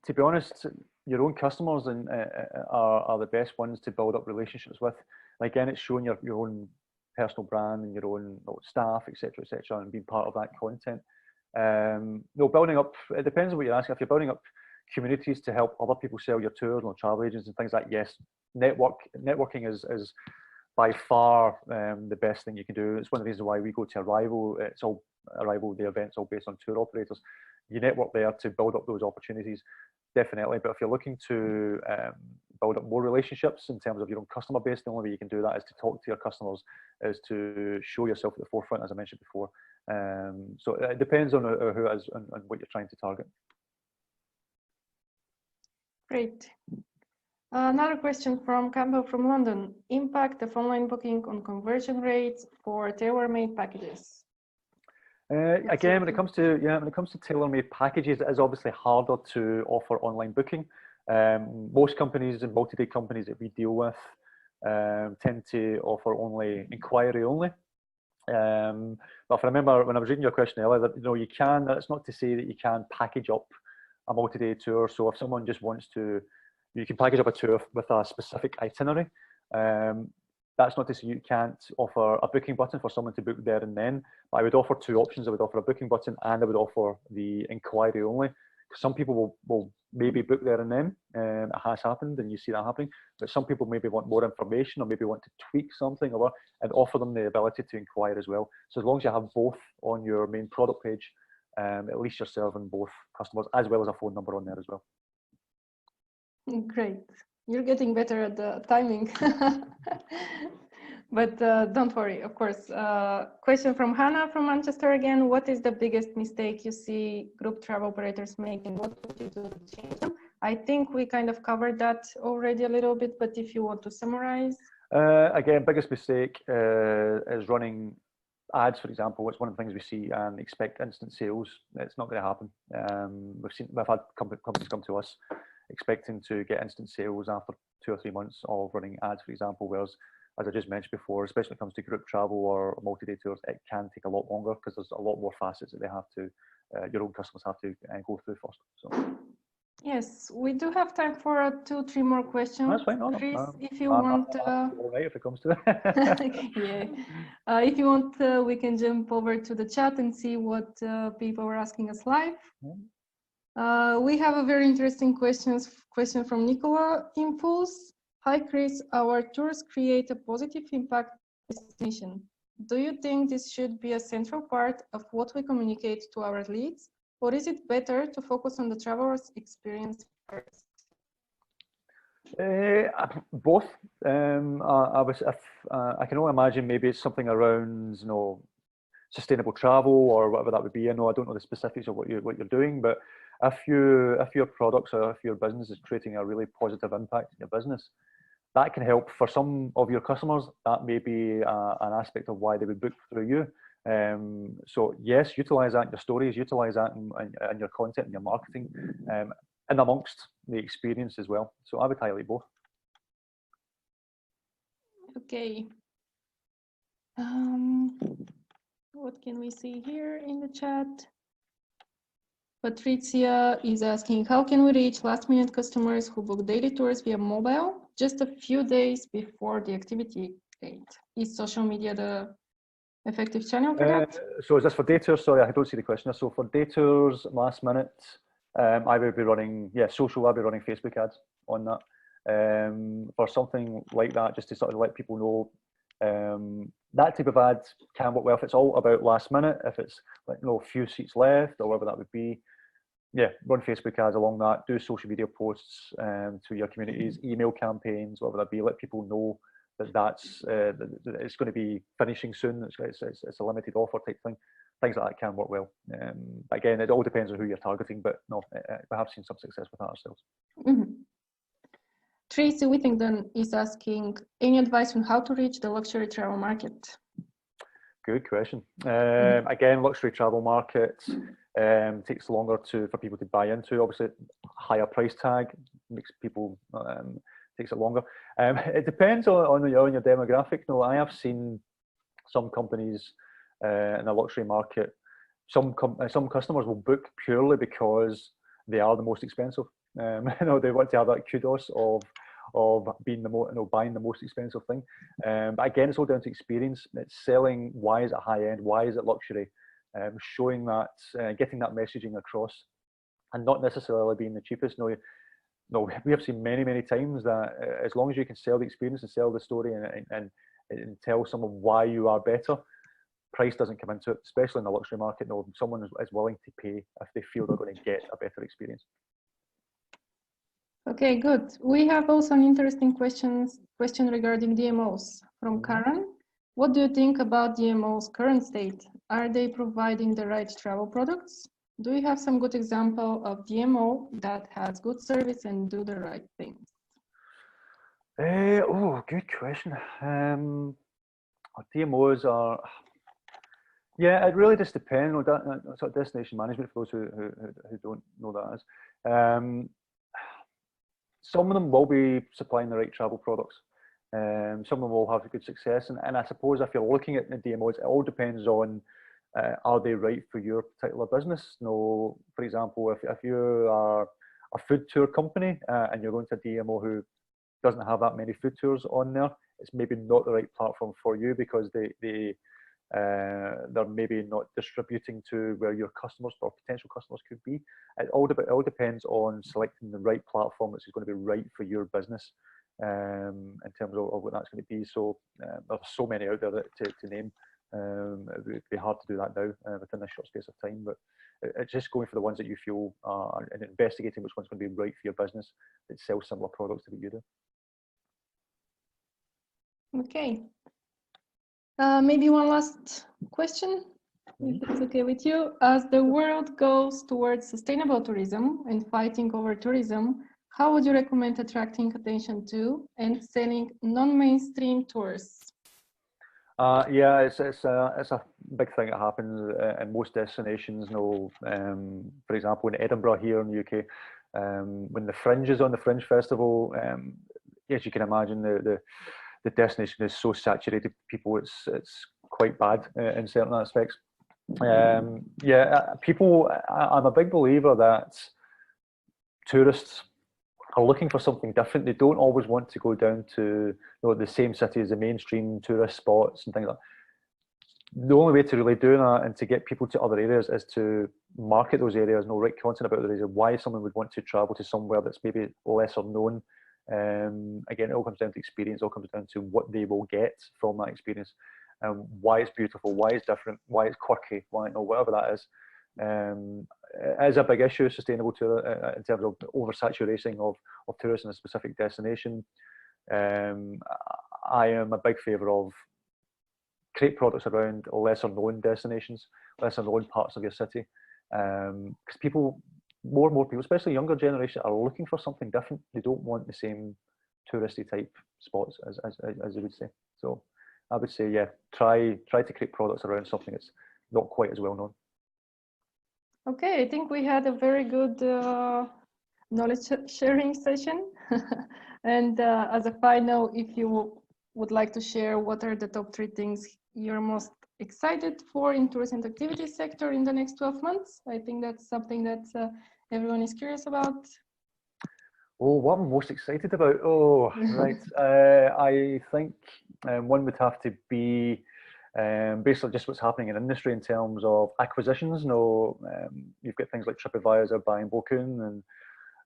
To be honest, your own customers are the best ones to build up relationships with. Again, it's showing your own personal brand and your own staff, etc., and being part of that content. Building up, it depends on what you're asking. If you're building up communities to help other people sell your tours or travel agents and things like that, yes, networking is by far the best thing you can do. It's one of the reasons why we go to Arrival. The event's all based on tour operators. You network there to build up those opportunities, definitely. But if you're looking to build up more relationships in terms of your own customer base, the only way you can do that is to talk to your customers, is to show yourself at the forefront, as I mentioned before. So it depends on who it is and what you're trying to target. Great. Another question from Campbell from London. Impact of online booking on conversion rates for tailor-made packages? Again, when it comes to tailor-made packages, it is obviously harder to offer online booking. Most companies and multi-day companies that we deal with tend to offer inquiry only. But if I remember when I was reading your question earlier, that you can. That's not to say that you can package up a multi-day tour. So if someone just wants to, you can package up a tour with a specific itinerary. That's not to say you can't offer a booking button for someone to book there and then. But I would offer two options. I would offer a booking button and I would offer the inquiry only. Some people will maybe book there and then. It has happened and you see that happening. But some people maybe want more information or maybe want to tweak something and offer them the ability to inquire as well. So as long as you have both on your main product page, at least you're serving both customers as well as a phone number on there as well. Great. You're getting better at the timing. But don't worry, of course. Question from Hannah from Manchester again. What is the biggest mistake you see group travel operators making? What would you do to change them? I think we kind of covered that already a little bit, but if you want to summarize. Again, biggest mistake is running ads, for example. It's one of the things we see and expect instant sales. It's not going to happen. We've had companies come to us expecting to get instant sales after 2 or 3 months of running ads, for example, whereas, as I just mentioned before, especially when it comes to group travel or multi-day tours, it can take a lot longer because there's a lot more facets that your own customers have to go through first. So. Yes, we do have time for 2 or 3 more questions. That's fine. Chris, if you want, all right, if it comes to it. yeah. If you want, we can jump over to the chat and see what people are asking us live. We have a very interesting question from Nicola Impulse. Hi, Chris. Our tours create a positive impact on the destination. Do you think this should be a central part of what we communicate to our leads, or is it better to focus on the traveler's experience first? Both. I can only imagine maybe it's something around sustainable travel or whatever that would be. I don't know the specifics of what you're doing, but if your products or if your business is creating a really positive impact in your business, that can help for some of your customers. That may be an aspect of why they would book through you. So yes, utilize that in your stories, utilize that in your content and your marketing, and amongst the experience as well. So I would highlight both. Okay. What can we see here in the chat? Patricia is asking, how can we reach last-minute customers who book daily tours via mobile just a few days before the activity date? Is social media the effective channel for that? So is this for day tours? Sorry, I don't see the question. So for day tours, last minute, I would be running, social. I'd be running Facebook ads on that. For something like that, just to sort of let people know, that type of ad can work well if it's all about last minute. If it's like few seats left or whatever that would be, yeah, run Facebook ads along that, do social media posts to your communities, email campaigns, whatever that be, let people know that it's going to be finishing soon, it's a limited offer type thing. Things like that can work well. Again, it all depends on who you're targeting, but no, we have seen some success with that ourselves. Mm-hmm. Tracy Whittington is asking, any advice on how to reach the luxury travel market? Good question. Again, luxury travel market takes longer for people to buy into. Obviously, higher price tag makes people takes it longer. It depends on your demographic. No, I have seen some companies in the luxury market. Some customers will book purely because they are the most expensive. They want to have that kudos of being buying the most expensive thing. But again, it's all down to experience. It's selling. Why is it high end? Why is it luxury? Showing that, getting that messaging across, and not necessarily being the cheapest. No, we have seen many times that as long as you can sell the experience and sell the story and tell someone why you are better, price doesn't come into it, especially in the luxury market. No, someone is willing to pay if they feel they're going to get a better experience. Okay, good. We have also an interesting question regarding DMOs from Karen. What do you think about DMO's current state? Are they providing the right travel products? Do you have some good example of DMO that has good service and do the right things? Good question. DMOs are, yeah, it really just depends on that sort of destination management for those who don't know that is. Some of them will be supplying the right travel products. Some of them will have good success, and I suppose if you're looking at the DMOs, it all depends on are they right for your particular business. For example, if you are a food tour company and you're going to a DMO who doesn't have that many food tours on there, it's maybe not the right platform for you because they're maybe not distributing to where your customers or potential customers could be. It all depends on selecting the right platform that's going to be right for your business in terms of what that's going to be. So there's so many out there to name. It would be hard to do that now within a short space of time, but it's just going for the ones that you feel and investigating which one's going to be right for your business that sells similar products to what you do. Okay. Maybe one last question, if it's okay with you. As the world goes towards sustainable tourism and fighting over tourism, how would you recommend attracting attention to and selling non-mainstream tours? Yeah, it's a big thing that happens in most destinations. For example, in Edinburgh here in the UK, when the Fringe is on, the Fringe Festival, as you can imagine, the destination is so saturated with people, it's quite bad in certain aspects. People, I'm a big believer that tourists are looking for something different. They don't always want to go down to the same city as the mainstream tourist spots and things like that. The only way to really do that and to get people to other areas is to market those areas, write content about the areas, why someone would want to travel to somewhere that's maybe lesser known. Again, it all comes down to experience. It all comes down to what they will get from that experience, why it's beautiful, why it's different, why it's quirky, whatever that is. It is a big issue, sustainable tour, in terms of oversaturation of tourists in a specific destination. I am a big favour of create products around lesser known destinations, lesser known parts of your city, because more and more people, especially younger generation, are looking for something different. They don't want the same touristy type spots as they would say. So I would say, yeah, try to create products around something that's not quite as well known. Okay, I think we had a very good knowledge sharing session. And as a final, if you would like to share what are the top 3 things you're most excited for in tourism and activities sector in the next 12 months? I think that's something that everyone is curious about. Oh, what I'm most excited about? Oh, right. I think one would have to be basically just what's happening in industry in terms of acquisitions. You've got things like TripAdvisor buying Booking and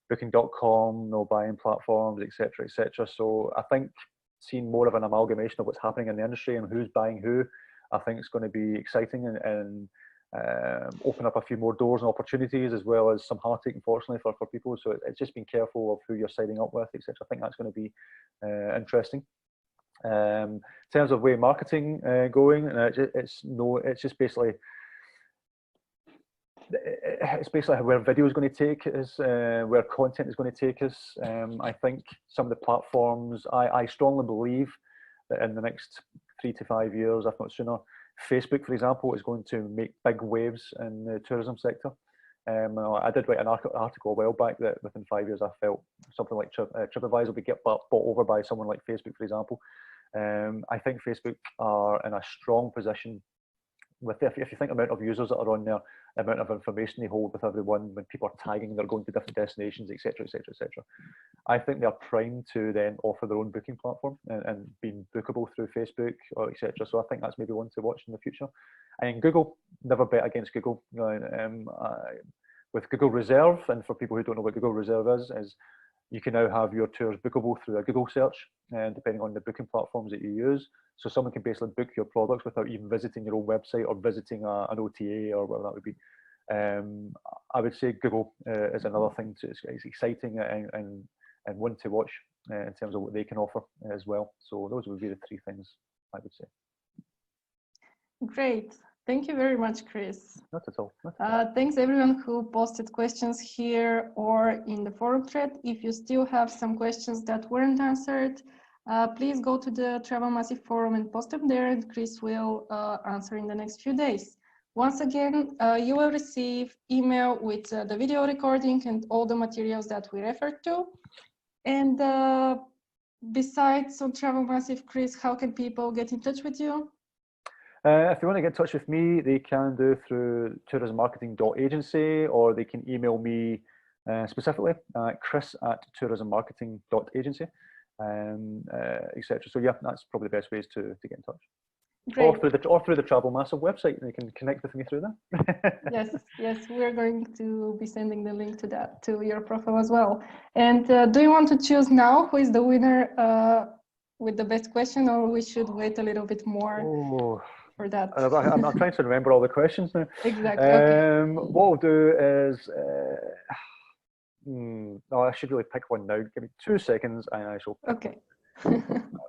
Booking.com, buying platforms, etc., etc. So I think seeing more of an amalgamation of what's happening in the industry and who's buying who, I think it's going to be exciting, and open up a few more doors and opportunities, as well as some heartache, unfortunately, for people. So it's just being careful of who you're signing up with, etc. I think that's going to be interesting. In terms of way marketing going, it's just basically. It's basically where video is going to take us, where content is going to take us. I think some of the platforms, I strongly believe that in the next 3 to 5 years, if not sooner, Facebook, for example, is going to make big waves in the tourism sector. I did write an article a while back that within 5 years, I felt something like TripAdvisor will get bought over by someone like Facebook, for example. I think Facebook are in a strong position with, if you think the amount of users that are on there, the amount of information they hold with everyone, when people are tagging, they're going to different destinations, etc., etc., etc. I think they're primed to then offer their own booking platform and being bookable through Facebook or etc. So I think that's maybe one to watch in the future. And Google, never bet against Google. With Google Reserve, and for people who don't know what Google Reserve is you can now have your tours bookable through a Google search, and depending on the booking platforms that you use. So someone can basically book your products without even visiting your own website or visiting an OTA or whatever that would be. I would say Google is another thing. It's exciting and one to watch in terms of what they can offer as well. So those would be the 3 things I would say. Great. Thank you very much, Chris. Not at all. Not at all. Thanks everyone who posted questions here or in the forum thread. If you still have some questions that weren't answered, please go to the Travel Massive forum and post them there, and Chris will answer in the next few days. Once again, you will receive email with the video recording and all the materials that we referred to. And besides on Travel Massive, Chris, how can people get in touch with you? If they want to get in touch with me, they can do through tourismmarketing.agency, or they can email me specifically at chris@tourismmarketing.agency, etc. So yeah, that's probably the best ways to get in touch. Great. Or through the Travel Massive website, they can connect with me through that. Yes, we're going to be sending the link to that, to your profile as well. And do you want to choose now who is the winner with the best question, or we should wait a little bit more for that? I'm trying to remember all the questions now. Exactly. Okay. What we'll do is, I should really pick one now. Give me 2 seconds and I shall pick. Okay.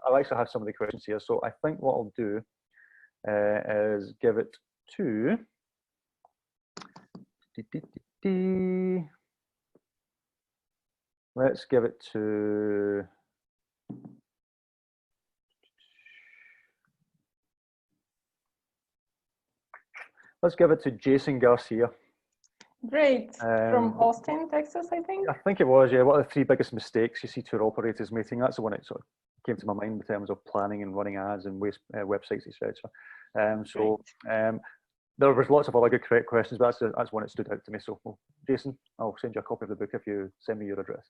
I'll actually have some of the questions here. So I think what I'll do is give it to let's give it to Jason Garcia. Great. From Austin, Texas, I think. I think it was, yeah. What are the 3 biggest mistakes you see tour operators making? That's the one that sort of came to my mind in terms of planning and running ads and websites, etc. There was lots of other good correct questions, but that's one that stood out to me. So, well, Jason, I'll send you a copy of the book if you send me your address.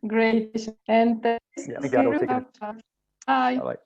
Great. And yeah, I think I'll take it. Bye. All right.